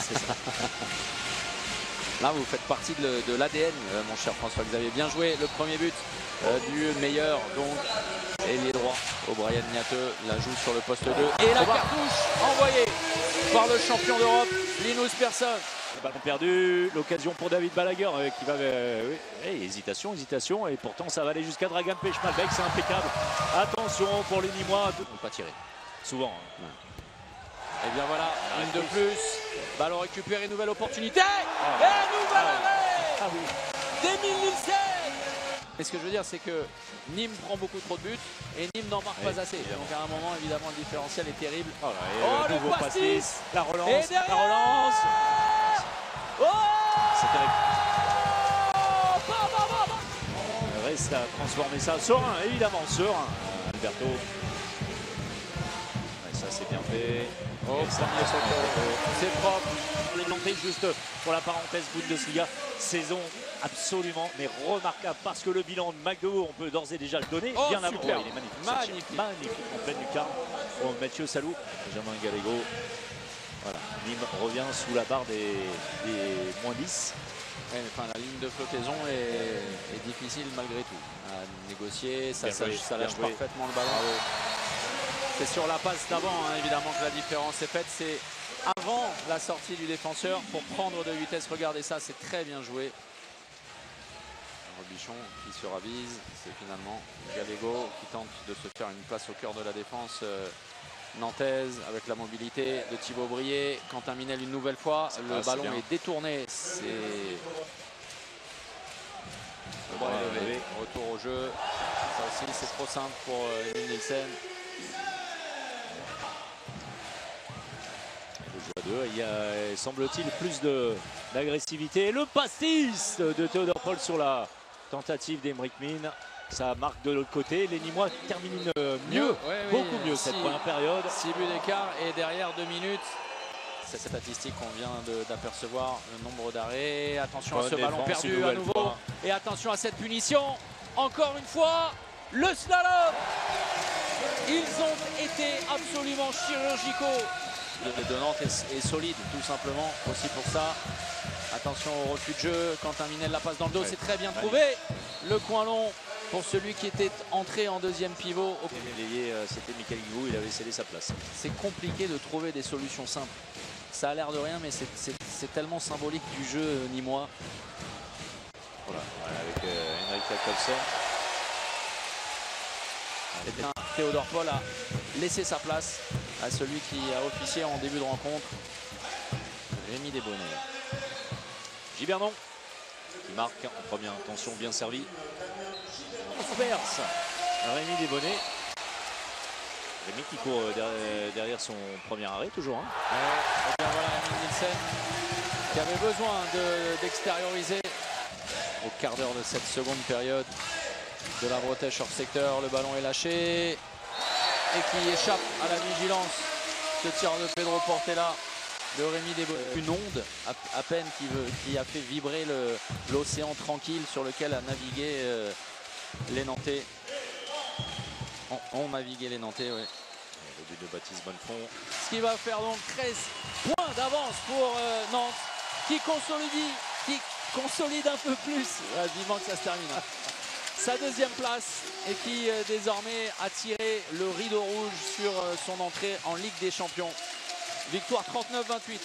C'est ça. Là, vous faites partie de l'ADN, mon cher François-Xavier. Bien joué, le premier but du meilleur, donc, ailier droit. O'Brien Niateux la joue sur le poste 2. Et la cartouche envoyée par le champion d'Europe, Linus Persson. Ballon perdu, l'occasion pour David Balaguer qui va... oui, hésitation, et pourtant ça va aller jusqu'à Dragan Pechmalbek, c'est impeccable. Attention pour les Nîmois. On ne peut pas tirer. Souvent. Ouais. Et bien voilà, une de plus. Ballon récupéré, nouvelle opportunité. Et un nouvel arrêt d'Emile Nielsen. Et ce que je veux dire, c'est que Nîmes prend beaucoup trop de buts et Nîmes n'en marque pas assez. Donc à un moment, évidemment, le différentiel est terrible. Le nouveau pastis, la relance, et derrière, la relance. C'est terrible. Reste à transformer ça. Serein, évidemment, serein. Alberto. Ouais, ça, c'est bien fait. C'est propre. On est monté juste pour la parenthèse Bundesliga. Saison absolument mais remarquable parce que le bilan de McDo, on peut d'ores et déjà le donner. Bien avant. Super. Il est magnifique. Magnifique en pleine lucarne. Pour Mathieu Salou, Benjamin Gallego. Voilà. Nîmes revient sous la barre des moins 10. Ouais, enfin, la ligne de flottaison est difficile malgré tout à négocier. Ça lâche parfaitement le ballon. C'est sur la passe d'avant, hein, évidemment, que la différence est faite. C'est avant la sortie du défenseur pour prendre de vitesse. Regardez ça, c'est très bien joué. Robichon qui se ravise. C'est finalement Gallego qui tente de se faire une place au cœur de la défense nantaise avec la mobilité de Thibaut Brié. Quentin Minel une nouvelle fois. Le ballon est détourné. C'est le bras est levé. Retour au jeu. Ça aussi, c'est trop simple pour Emile Nielsen. Il y a, semble-t-il, plus d'agressivité. Le pastis de Théodore Paul sur la tentative d'Emeric Min. Ça marque de l'autre côté. Les Nîmois terminent mieux, beaucoup mieux cette première période. 6 buts d'écart et derrière 2 minutes. C'est cette statistique qu'on vient d'apercevoir, le nombre d'arrêts. Attention à ce ballon perdu à nouveau. Et attention à cette punition. Encore une fois, le slalom. Ils ont été absolument chirurgicaux. Le de Nantes est solide, tout simplement, aussi pour ça. Attention au refus de jeu, Quentin Minel la passe dans le dos, c'est très bien trouvé. Le coin long pour celui qui était entré en deuxième pivot. C'était Michael Guigou, il avait cédé sa place. C'est compliqué de trouver des solutions simples. Ça a l'air de rien, mais c'est tellement symbolique du jeu nîmois. Voilà, avec Henrik Jacobsen. Eh bien, Théodore Paul a laissé sa place à celui qui a officié en début de rencontre, Rémi Desbonnets. Gibernon qui marque en première intention, bien servi. Transverse, Rémi Desbonnets. Rémi qui court derrière son premier arrêt, toujours. Hein. Et bien voilà, Emile Nielsen qui avait besoin d'extérioriser au quart d'heure de cette seconde période de la Bretèche hors secteur. Le ballon est lâché et qui échappe à la vigilance. Ce tir de Pedro Portela de Rémi Desbonnets. Une onde à peine qui a fait vibrer l'océan tranquille sur lequel a navigué les Nantais. On navigué les Nantais, oui. Le but de Baptiste Bonnefond. Ce qui va faire donc 13 points d'avance pour Nantes qui consolide un peu plus. Vivement que ça se termine. Sa deuxième place et qui désormais a tiré le rideau rouge sur son entrée en Ligue des Champions. Victoire 39-28.